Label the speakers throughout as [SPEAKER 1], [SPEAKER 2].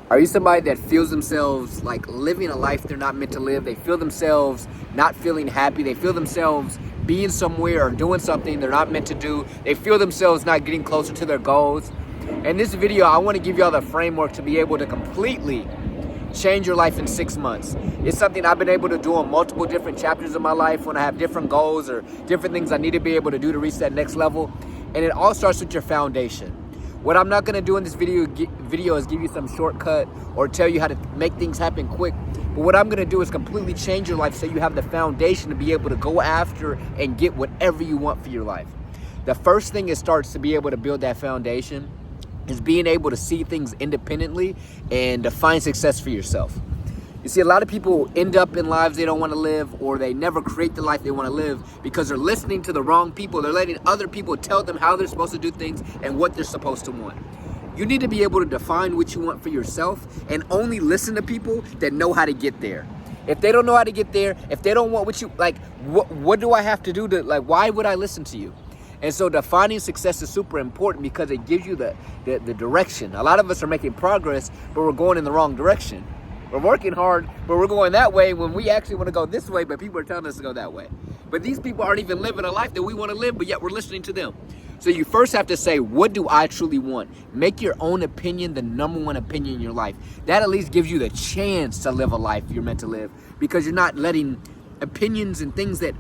[SPEAKER 1] Are you somebody that feels themselves like living a life they're not meant to live? They feel themselves not feeling happy. They feel themselves being somewhere or doing something they're not meant to do. They feel themselves not getting closer to their goals. In this video, I want to give y'all the framework to be able to completely change your life in 6 months. It's something I've been able to do on multiple different chapters of my life when I have different goals or different things I need to be able to do to reach that next level. And it all starts with your foundation. What I'm not going to do in this video is give you some shortcut or tell you how to make things happen quick. But what I'm going to do is completely change your life so you have the foundation to be able to go after and get whatever you want for your life. The first thing it starts to be able to build that foundation is being able to see things independently and define success for yourself. You see, a lot of people end up in lives they don't want to live, or they never create the life they want to live because they're listening to the wrong people. They're letting other people tell them how they're supposed to do things and what they're supposed to want. You need to be able to define what you want for yourself and only listen to people that know how to get there. If they don't know how to get there, if they don't want what you like, what do I have to do to, like, why would I listen to you? And so defining success is super important because it gives you the direction. A lot of us are making progress, but we're going in the wrong direction. We're working hard, but we're going that way when we actually want to go this way, but people are telling us to go that way. But these people aren't even living a life that we want to live, but yet we're listening to them. So you first have to say, what do I truly want? Make your own opinion the number one opinion in your life. That at least gives you the chance to live a life you're meant to live, because you're not letting opinions and things that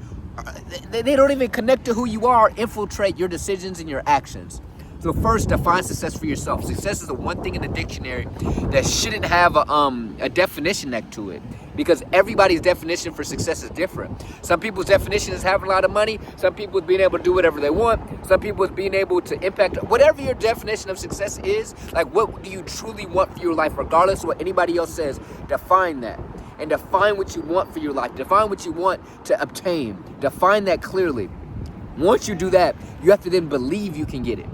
[SPEAKER 1] they don't even connect to who you are infiltrate your decisions and your actions. So first, define success for yourself. Success is the one thing in the dictionary that shouldn't have a definition next to it, because everybody's definition for success is different. Some people's definition is having a lot of money. Some people's being able to do whatever they want. Some people's being able to impact. Whatever your definition of success is, like, what do you truly want for your life, regardless of what anybody else says? Define that. And define what you want for your life. Define what you want to obtain. Define that clearly. Once you do that, you have to then believe you can get it.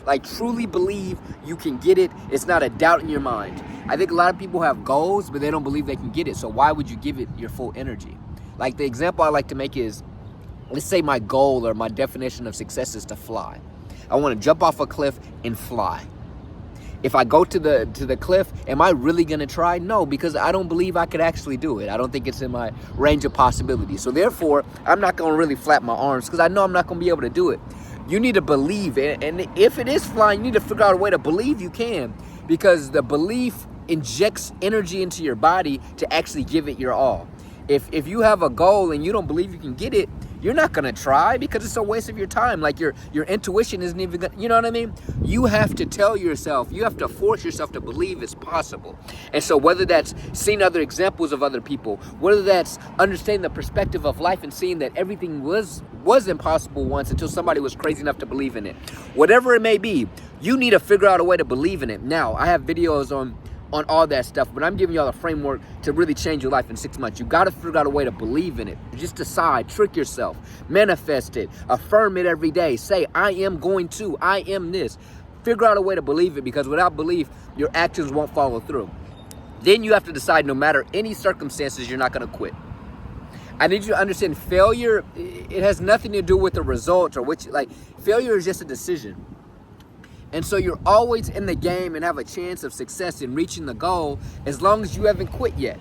[SPEAKER 1] Like, truly believe you can get it. It's not a doubt in your mind. I think a lot of people have goals, but they don't believe they can get it. So why would you give it your full energy? Like, the example I like to make is, let's say my goal or my definition of success is to fly. I want to jump off a cliff and fly. If I go to the cliff, am I really going to try? No, because I don't believe I could actually do it. I don't think it's in my range of possibility. So therefore, I'm not going to really flap my arms because I know I'm not going to be able to do it. You need to believe, and if it is flying, you need to figure out a way to believe you can, because the belief injects energy into your body to actually give it your all. If you have a goal and you don't believe you can get it, you're not going to try, because it's a waste of your time. Like, your intuition isn't even going to, you know what I mean? You have to tell yourself, you have to force yourself to believe it's possible. And so whether that's seeing other examples of other people, whether that's understanding the perspective of life and seeing that everything was impossible once until somebody was crazy enough to believe in it. Whatever it may be, you need to figure out a way to believe in it. Now, I have videos on all that stuff, but I'm giving y'all a framework to really change your life in 6 months. You got to figure out a way to believe in it. Just decide, trick yourself, manifest it, affirm it every day. Say, I am going to, I am this. Figure out a way to believe it, because without belief, your actions won't follow through. Then you have to decide, no matter any circumstances, you're not going to quit. I need you to understand, failure, it has nothing to do with the results or which, like, failure is just a decision. And so you're always in the game and have a chance of success in reaching the goal as long as you haven't quit yet.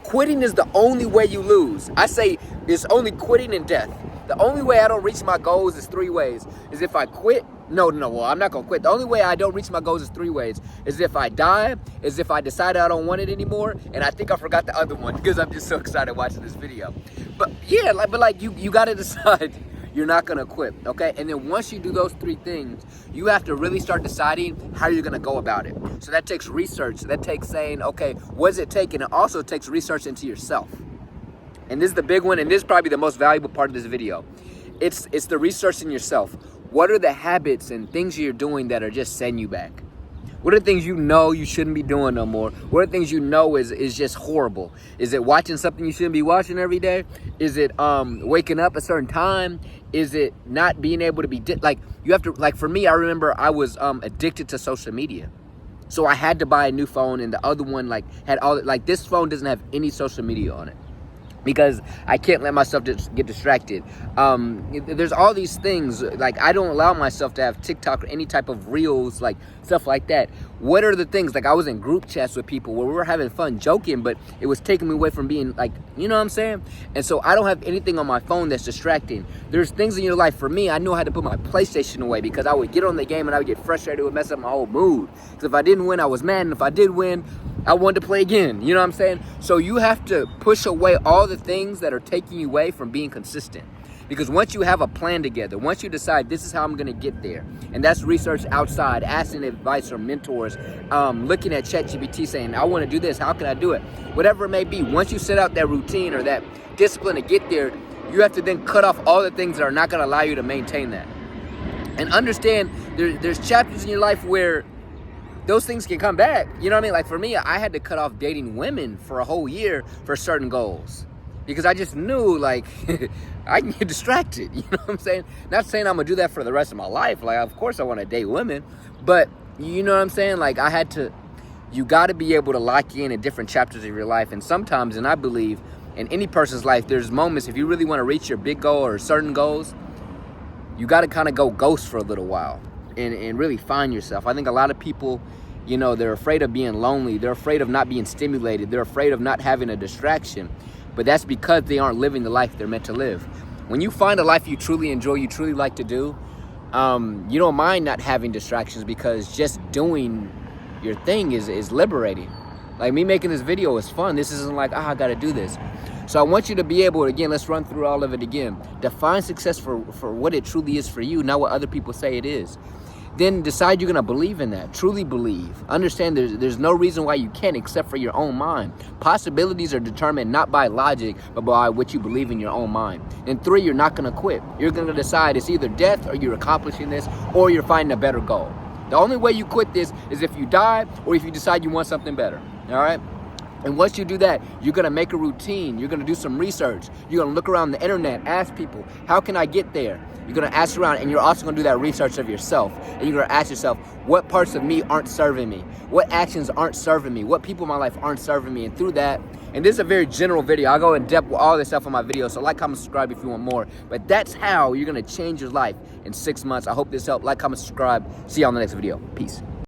[SPEAKER 1] Quitting is the only way you lose. I say it's only quitting and death. The only way I don't reach my goals is 3 ways. Is if I quit. Well, I'm not going to quit. The only way I don't reach my goals is 3 ways. Is if I die, is if I decide I don't want it anymore, and I think I forgot the other one because I'm just so excited watching this video. But yeah, you got to decide you're not going to quit, okay? And then once you do those 3 things, you have to really start deciding how you're going to go about it. So that takes research. That takes saying, okay, what does it take? And it also takes research into yourself. And this is the big one, and this is probably the most valuable part of this video. It's the research in yourself. What are the habits and things you're doing that are just setting you back? What are the things you know you shouldn't be doing no more? What are the things you know is just horrible? Is it watching something you shouldn't be watching every day? Is it waking up a certain time? Is it not being able to be, you have to, like, for me, I remember I was addicted to social media. So I had to buy a new phone, and the other one, had all, this phone doesn't have any social media on it. because I can't let myself get distracted. There's all these things, like I don't allow myself to have TikTok or any type of reels, like stuff like that. What are the things, like I was in group chats with people where we were having fun joking, but it was taking me away from being like, you know what I'm saying? And so I don't have anything on my phone that's distracting. There's things in your life, for me, I know how to put my PlayStation away because I would get on the game and I would get frustrated, it would mess up my whole mood. Because if I didn't win, I was mad, and if I did win, I wanted to play again. You know what I'm saying? So you have to push away all the things that are taking you away from being consistent. Because once you have a plan together, once you decide this is how I'm going to get there, and that's research outside, asking advice from mentors, looking at ChatGPT saying, I want to do this, how can I do it? Whatever it may be, once you set out that routine or that discipline to get there, you have to then cut off all the things that are not going to allow you to maintain that. And understand there's chapters in your life where those things can come back. You know what I mean? Like for me, I had to cut off dating women for a whole year for certain goals. Because I just knew, like, I can get distracted. You know what I'm saying? Not saying I'm going to do that for the rest of my life. Like, of course I want to date women. But, you know what I'm saying? Like, you got to be able to lock in different chapters of your life. And sometimes, and I believe, in any person's life, there's moments, if you really want to reach your big goal or certain goals, you got to kind of go ghost for a little while. And really find yourself. I think a lot of people, you know, they're afraid of being lonely. They're afraid of not being stimulated. They're afraid of not having a distraction. But that's because they aren't living the life they're meant to live. When you find a life you truly enjoy, you truly like to do, you don't mind not having distractions, because just doing your thing is liberating. Like me making this video is fun. This isn't like, I got to do this. So I want you to be able to, again, let's run through all of it again. Define success for what it truly is for you, not what other people say it is. Then decide you're going to believe in that. Truly believe. Understand there's no reason why you can't except for your own mind. Possibilities are determined not by logic, but by what you believe in your own mind. And 3, you're not going to quit. You're going to decide it's either death or you're accomplishing this or you're finding a better goal. The only way you quit this is if you die or if you decide you want something better. All right? And once you do that, you're going to make a routine. You're going to do some research. You're going to look around the internet, ask people, how can I get there? You're going to ask around, and you're also going to do that research of yourself. And you're going to ask yourself, what parts of me aren't serving me? What actions aren't serving me? What people in my life aren't serving me? And through that, and this is a very general video. I'll go in depth with all this stuff on my video. So like, comment, subscribe if you want more. But that's how you're going to change your life in 6 months. I hope this helped. Like, comment, subscribe. See you on the next video. Peace.